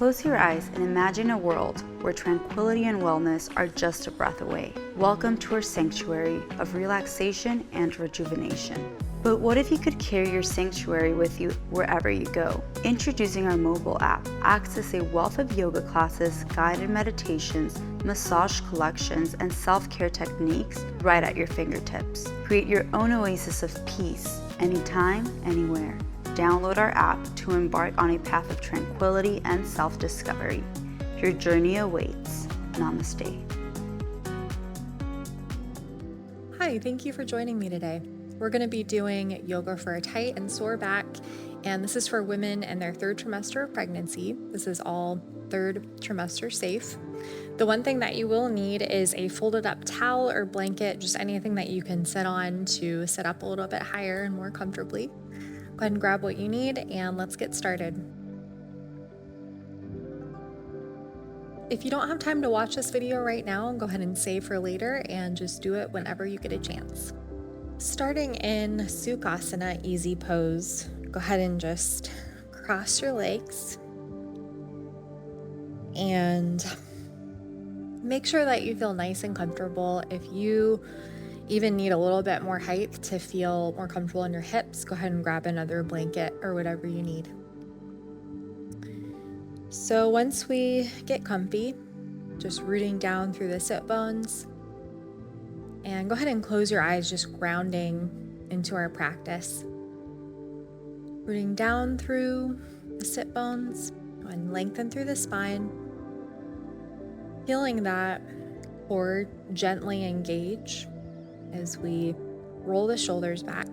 Close your eyes and imagine a world where tranquility and wellness are just a breath away. Welcome to our sanctuary of relaxation and rejuvenation. But what if you could carry your sanctuary with you wherever you go? Introducing our mobile app. Access a wealth of yoga classes, guided meditations, massage collections, and self-care techniques right at your fingertips. Create your own oasis of peace, anytime, anywhere. Download our app to embark on a path of tranquility and self-discovery. Your journey awaits. Namaste. Hi, thank you for joining me today. We're going to be doing yoga for a tight and sore back, and this is for women in their third trimester of pregnancy. This is all third trimester safe. The one thing that you will need is a folded up towel or blanket, just anything that you can sit on to sit up a little bit higher and more comfortably. Go ahead and grab what you need and let's get started. If you don't have time to watch this video right now, go ahead and save for later and just do it whenever you get a chance. Starting in Sukhasana, easy pose, go ahead and just cross your legs and make sure that you feel nice and comfortable. If you even need a little bit more height to feel more comfortable in your hips, go ahead and grab another blanket or whatever you need. So once we get comfy, just rooting down through the sit bones, and go ahead and close your eyes, just grounding into our practice. Rooting down through the sit bones and lengthen through the spine. Feeling that core gently engage as we roll the shoulders back.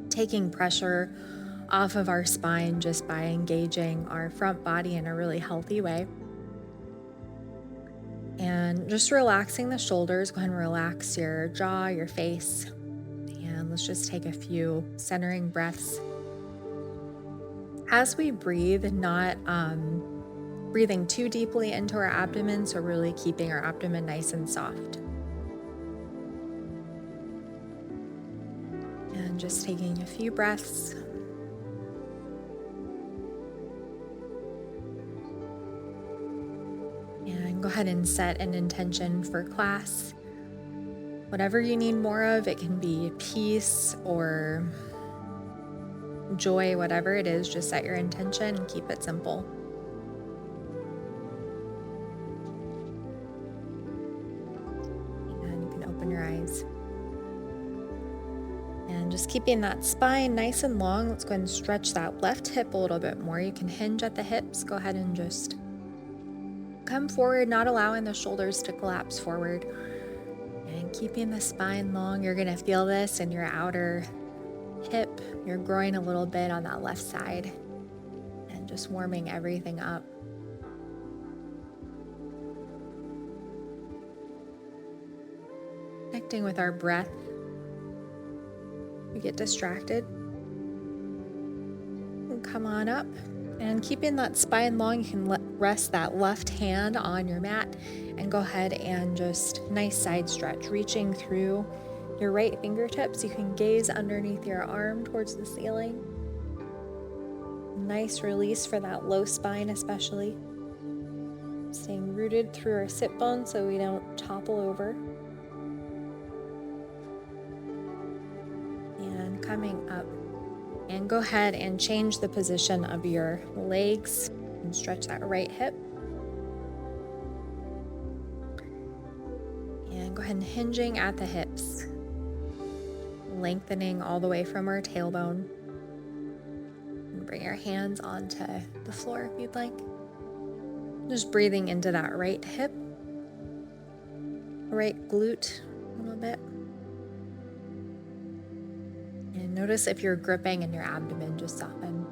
Taking pressure off of our spine just by engaging our front body in a really healthy way. And just relaxing the shoulders, go ahead and relax your jaw, your face. And let's just take a few centering breaths. As we breathe, not breathing too deeply into our abdomen, so really keeping our abdomen nice and soft. And just taking a few breaths. And go ahead and set an intention for class. Whatever you need more of, it can be peace or joy, whatever it is, just set your intention and keep it simple. And you can open your eyes. And just keeping that spine nice and long, let's go ahead and stretch that left hip a little bit more. You can hinge at the hips. Go ahead and just come forward, not allowing the shoulders to collapse forward. And keeping the spine long, you're gonna feel this in your outer hip. You're growing a little bit on that left side and just warming everything up. Connecting with our breath. We get distracted. And come on up. And keeping that spine long, you can rest that left hand on your mat and go ahead and just nice side stretch, reaching through your right fingertips. You can gaze underneath your arm towards the ceiling. Nice release for that low spine especially. Staying rooted through our sit bones so we don't topple over. And coming up. And go ahead and change the position of your legs and stretch that right hip. And go ahead and hinging at the hips. Lengthening all the way from our tailbone. And bring your hands onto the floor if you'd like. Just breathing into that right hip, right glute a little bit. And notice if you're gripping in your abdomen, just soften.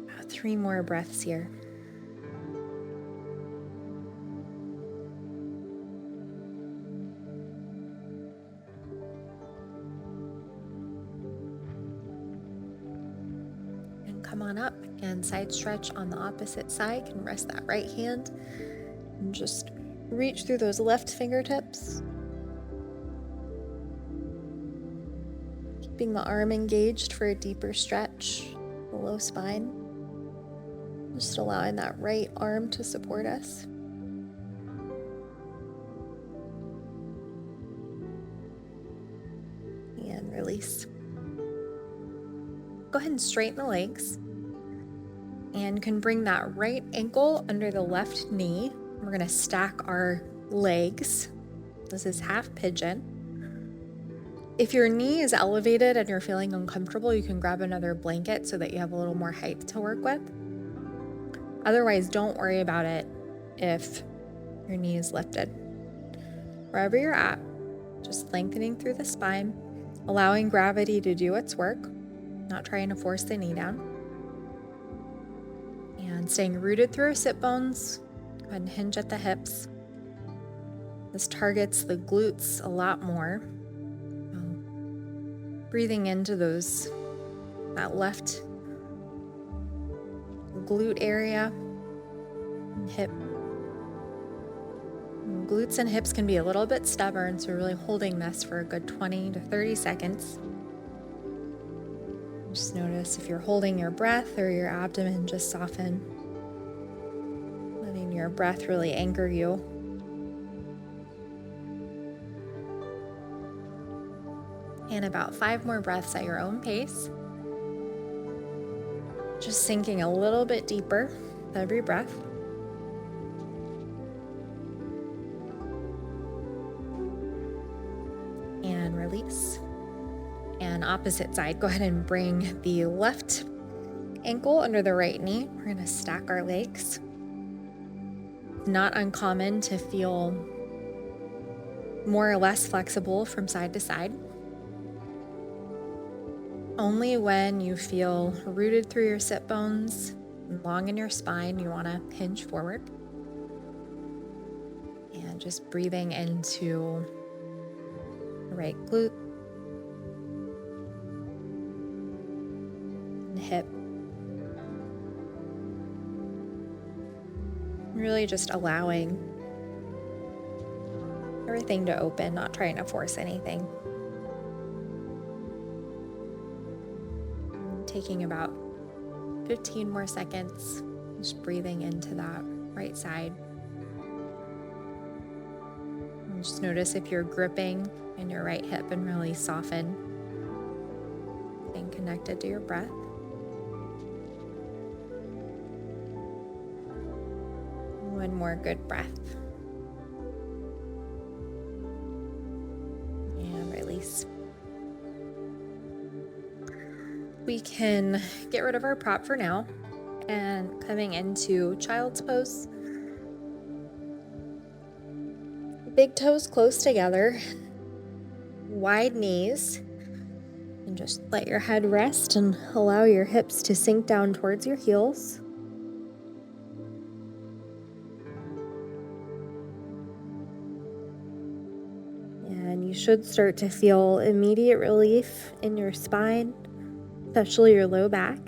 About 3 more breaths here. And come on up and side stretch on the opposite side. You can rest that right hand and just reach through those left fingertips. Keeping the arm engaged for a deeper stretch, the low spine. Just allowing that right arm to support us. And release. Go ahead and straighten the legs. And you can bring that right ankle under the left knee. We're going to stack our legs. This is half pigeon. If your knee is elevated and you're feeling uncomfortable, you can grab another blanket so that you have a little more height to work with. Otherwise, don't worry about it if your knee is lifted. Wherever you're at, just lengthening through the spine, allowing gravity to do its work, not trying to force the knee down. And staying rooted through our sit bones. Go ahead and hinge at the hips. This targets the glutes a lot more. Breathing into that left glute area and hip. And glutes and hips can be a little bit stubborn, so really holding this for a good 20 to 30 seconds. Just notice if you're holding your breath or your abdomen, just soften. Letting your breath really anchor you. And about 5 more breaths at your own pace. Just sinking a little bit deeper with every breath. And release. And opposite side, go ahead and bring the left ankle under the right knee. We're going to stack our legs. Not uncommon to feel more or less flexible from side to side. Only when you feel rooted through your sit bones and long in your spine, you want to hinge forward. And just breathing into the right glute and hip. Really just allowing everything to open, not trying to force anything. Taking about 15 more seconds, just breathing into that right side. And just notice if you're gripping in your right hip and really soften, staying connected to your breath. One more good breath. And release. We can get rid of our prop for now and coming into child's pose. Big toes close together, wide knees, and just let your head rest and allow your hips to sink down towards your heels. And you should start to feel immediate relief in your spine, especially your low back.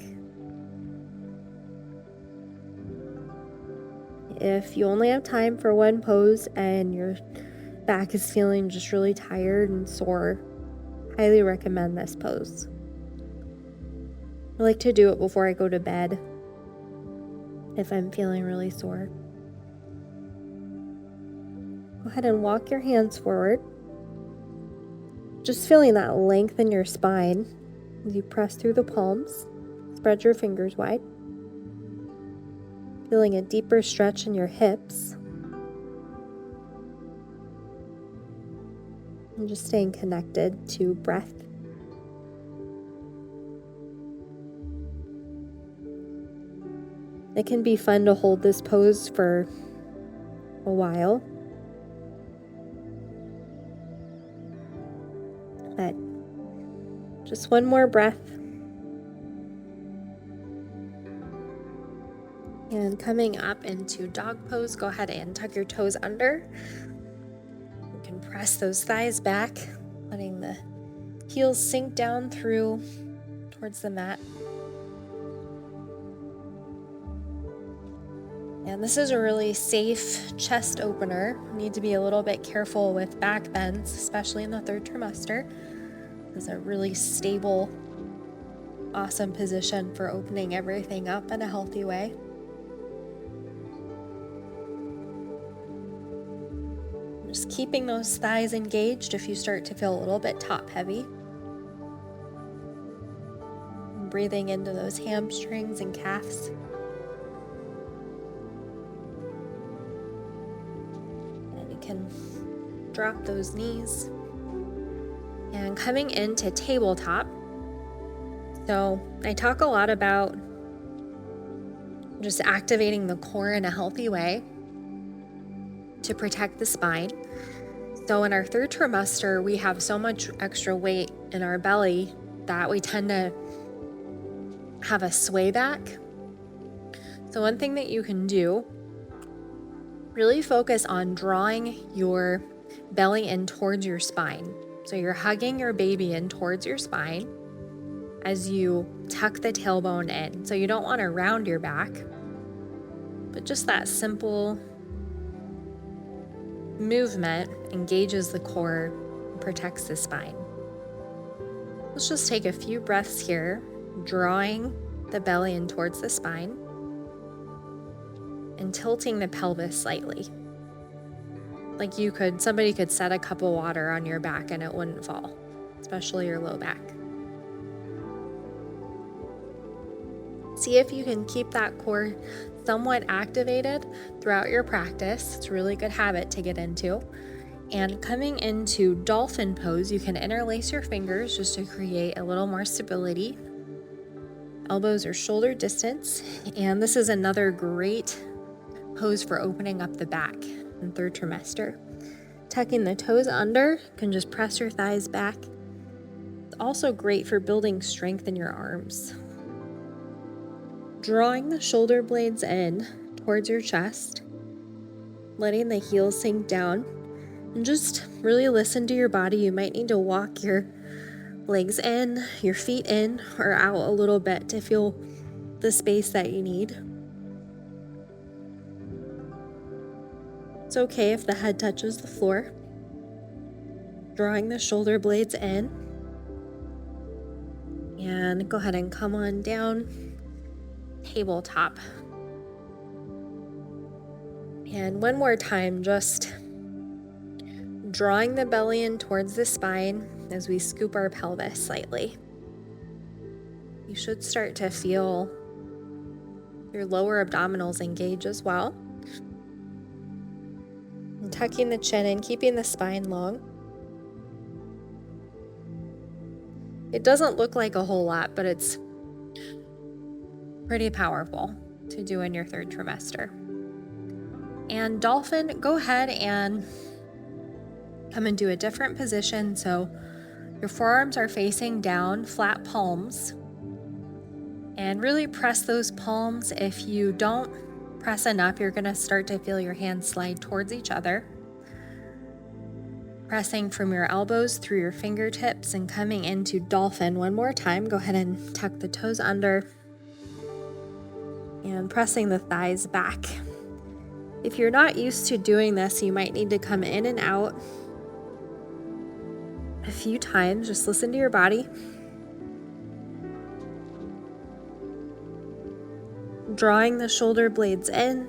If you only have time for one pose and your back is feeling just really tired and sore, highly recommend this pose. I like to do it before I go to bed if I'm feeling really sore. Go ahead and walk your hands forward. Just feeling that length in your spine as you press through the palms. Spread your fingers wide. Feeling a deeper stretch in your hips. And just staying connected to breath. It can be fun to hold this pose for a while. But just one more breath. And coming up into dog pose, go ahead and tuck your toes under. You can press those thighs back, letting the heels sink down through towards the mat. And this is a really safe chest opener. You need to be a little bit careful with back bends, especially in the third trimester. It's a really stable awesome position for opening everything up in a healthy way. Just keeping those thighs engaged if you start to feel a little bit top heavy. Breathing into those hamstrings and calves. And you can drop those knees. And coming into tabletop. So I talk a lot about just activating the core in a healthy way to protect the spine. So in our third trimester, we have so much extra weight in our belly that we tend to have a sway back. So one thing that you can do, really focus on drawing your belly in towards your spine. So you're hugging your baby in towards your spine as you tuck the tailbone in. So you don't want to round your back, but just that simple movement engages the core and protects the spine. Let's just take a few breaths here, drawing the belly in towards the spine and tilting the pelvis slightly. Like somebody could set a cup of water on your back and it wouldn't fall, especially your low back. See if you can keep that core somewhat activated throughout your practice. It's a really good habit to get into. And coming into dolphin pose, you can interlace your fingers just to create a little more stability. Elbows are shoulder distance. And this is another great pose for opening up the back in third trimester. Tucking the toes under, you can just press your thighs back. It's also great for building strength in your arms. Drawing the shoulder blades in towards your chest, letting the heels sink down, and just really listen to your body. You might need to walk your legs in, your feet in, or out a little bit to feel the space that you need. It's okay if the head touches the floor. Drawing the shoulder blades in, and go ahead and come on down. Tabletop. And one more time, just drawing the belly in towards the spine as we scoop our pelvis slightly. You should start to feel your lower abdominals engage as well. And tucking the chin in, keeping the spine long. It doesn't look like a whole lot, but it's pretty powerful to do in your third trimester. And dolphin, go ahead and come into a different position. So your forearms are facing down, flat palms, and really press those palms. If you don't press enough, you're going to start to feel your hands slide towards each other. Pressing from your elbows through your fingertips and coming into dolphin one more time. Go ahead and tuck the toes under. And pressing the thighs back. If you're not used to doing this, you might need to come in and out a few times. Just listen to your body. Drawing the shoulder blades in,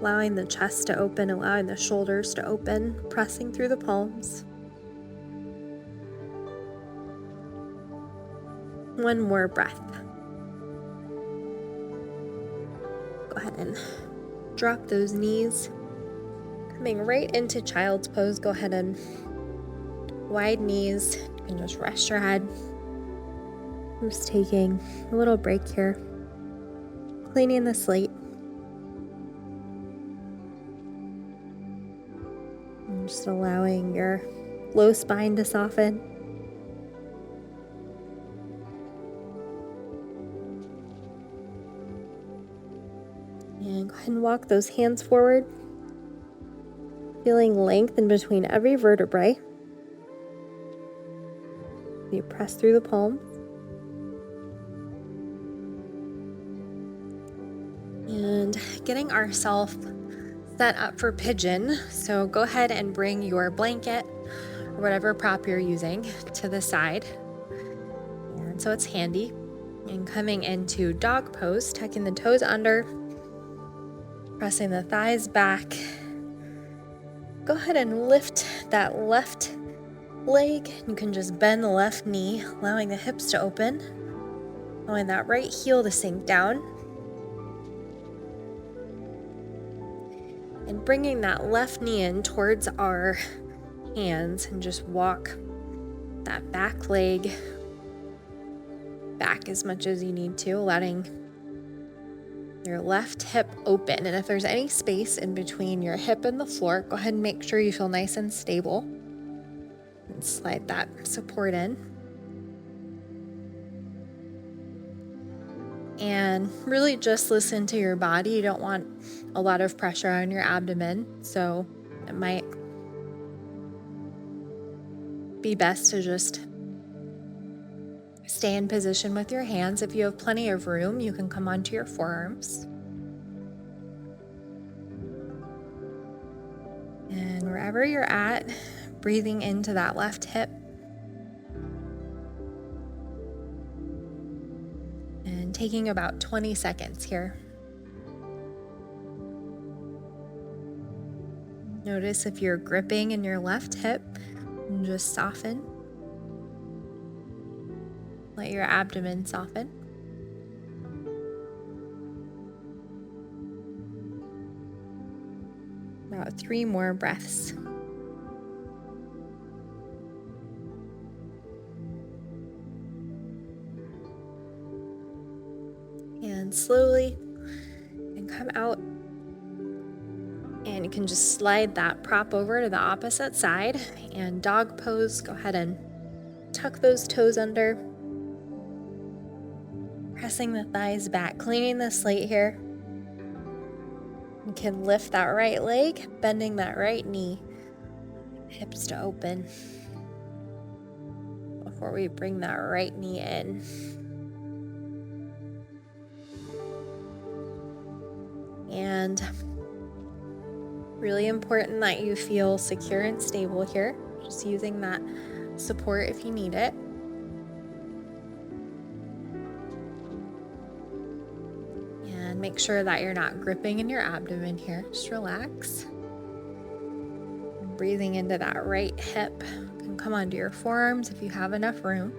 allowing the chest to open, allowing the shoulders to open, pressing through the palms. One more breath. Go ahead and drop those knees. Coming right into child's pose, go ahead and wide knees. You can just rest your head. I'm just taking a little break here. Cleaning the slate. And just allowing your low spine to soften. And go ahead and walk those hands forward. Feeling length in between every vertebrae. You press through the palms. And getting ourselves set up for pigeon. So go ahead and bring your blanket or whatever prop you're using to the side. And so it's handy. And coming into dog pose, tucking the toes under, pressing the thighs back. Go ahead and lift that left leg. You can just bend the left knee, allowing the hips to open, allowing that right heel to sink down, and bringing that left knee in towards our hands, and just walk that back leg back as much as you need to, letting your left hip open. And if there's any space in between your hip and the floor, go ahead and make sure you feel nice and stable. And slide that support in. And really just listen to your body. You don't want a lot of pressure on your abdomen, so it might be best to just stay in position with your hands. If you have plenty of room, you can come onto your forearms. And wherever you're at, breathing into that left hip. And taking about 20 seconds here. Notice if you're gripping in your left hip, and just soften. Let your abdomen soften. About 3 more breaths. And slowly, and come out. And you can just slide that prop over to the opposite side. And dog pose, go ahead and tuck those toes under. Pressing the thighs back, cleaning the slate here. You can lift that right leg, bending that right knee, hips to open before we bring that right knee in. And really important that you feel secure and stable here, just using that support if you need it. And make sure that you're not gripping in your abdomen here. Just relax. Breathing into that right hip. You can come onto your forearms if you have enough room.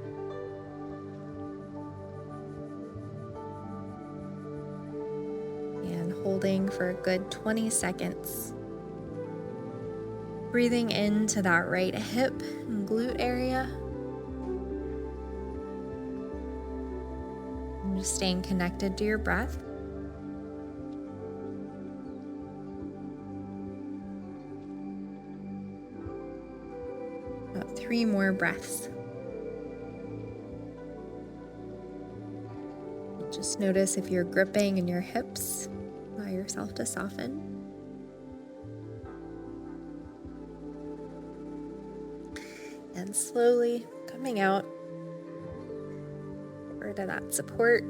And holding for a good 20 seconds. Breathing into that right hip and glute area. And just staying connected to your breath. About 3 more breaths. Just notice if you're gripping in your hips, allow yourself to soften. And slowly coming out over to that support.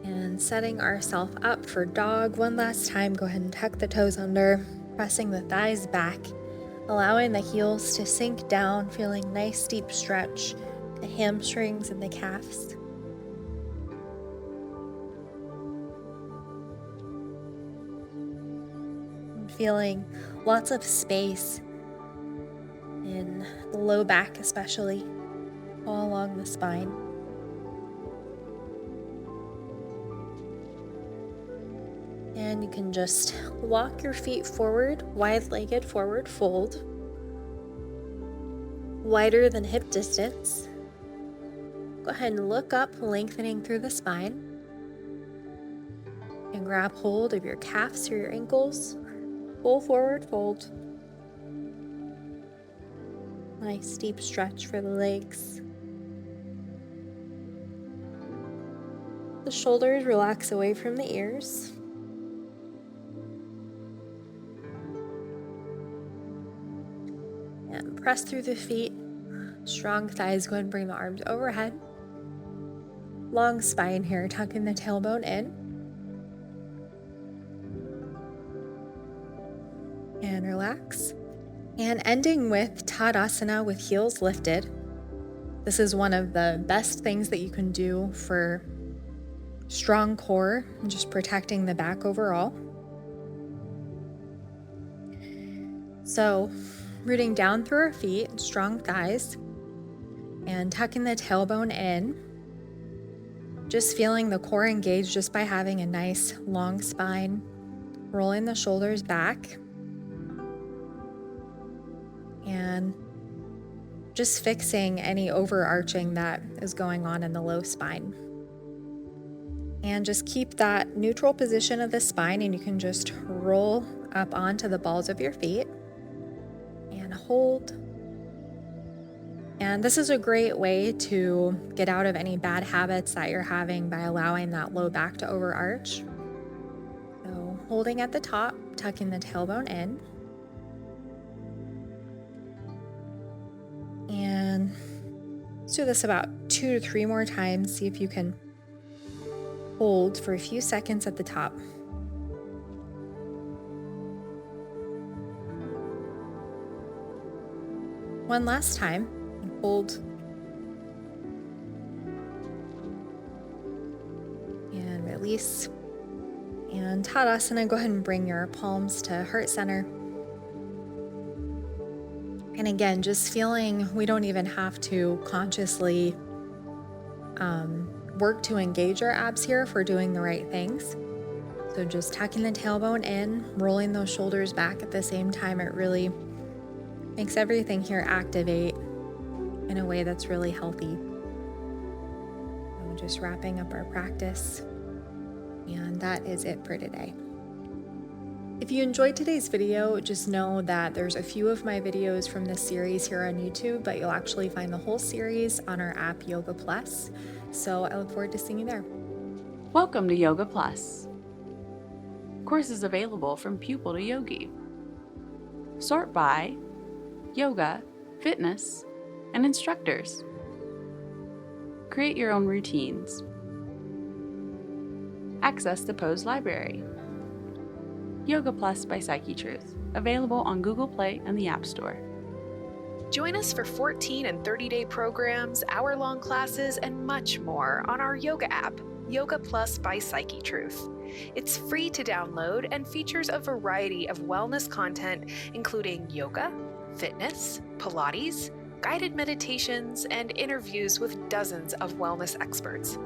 And setting ourselves up for dog one last time. Go ahead and tuck the toes under, pressing the thighs back, allowing the heels to sink down, feeling nice deep stretch, the hamstrings and the calves. And feeling lots of space in the low back especially, all along the spine. And you can just walk your feet forward, wide-legged forward fold, wider than hip distance. Go ahead and look up, lengthening through the spine. And grab hold of your calves or your ankles. Full forward fold. Nice deep stretch for the legs. The shoulders relax away from the ears. And press through the feet. Strong thighs. Go ahead and bring the arms overhead. Long spine here, tucking the tailbone in. And relax. And ending with Tadasana with heels lifted. This is one of the best things that you can do for strong core and just protecting the back overall. So, rooting down through our feet, strong thighs, and tucking the tailbone in. Just feeling the core engaged just by having a nice long spine, rolling the shoulders back, and just fixing any overarching that is going on in the low spine. And just keep that neutral position of the spine, and you can just roll up onto the balls of your feet and hold. And this is a great way to get out of any bad habits that you're having by allowing that low back to overarch. So holding at the top, tucking the tailbone in. And let's do this about 2 to 3 more times. See if you can hold for a few seconds at the top. One last time. Hold. And release. And Tadasana, go ahead and bring your palms to heart center. And again, just feeling we don't even have to consciously work to engage our abs here if we're doing the right things. So just tucking the tailbone in, rolling those shoulders back at the same time, it really makes everything here activate in a way that's really healthy. So just wrapping up our practice. And that is it for today. If you enjoyed today's video, just know that there's a few of my videos from this series here on YouTube, but you'll actually find the whole series on our app Yoga Plus. So I look forward to seeing you there. Welcome to Yoga Plus. Courses available from pupil to yogi. Sort by yoga, fitness, and instructors. Create your own routines. Access the pose library. Yoga Plus by Psyche Truth, available on Google Play and the App Store. Join us for 14 and 30-day programs, hour-long classes, and much more on our yoga app, Yoga Plus by Psyche Truth. It's free to download and features a variety of wellness content, including yoga, fitness, Pilates, guided meditations, and interviews with dozens of wellness experts.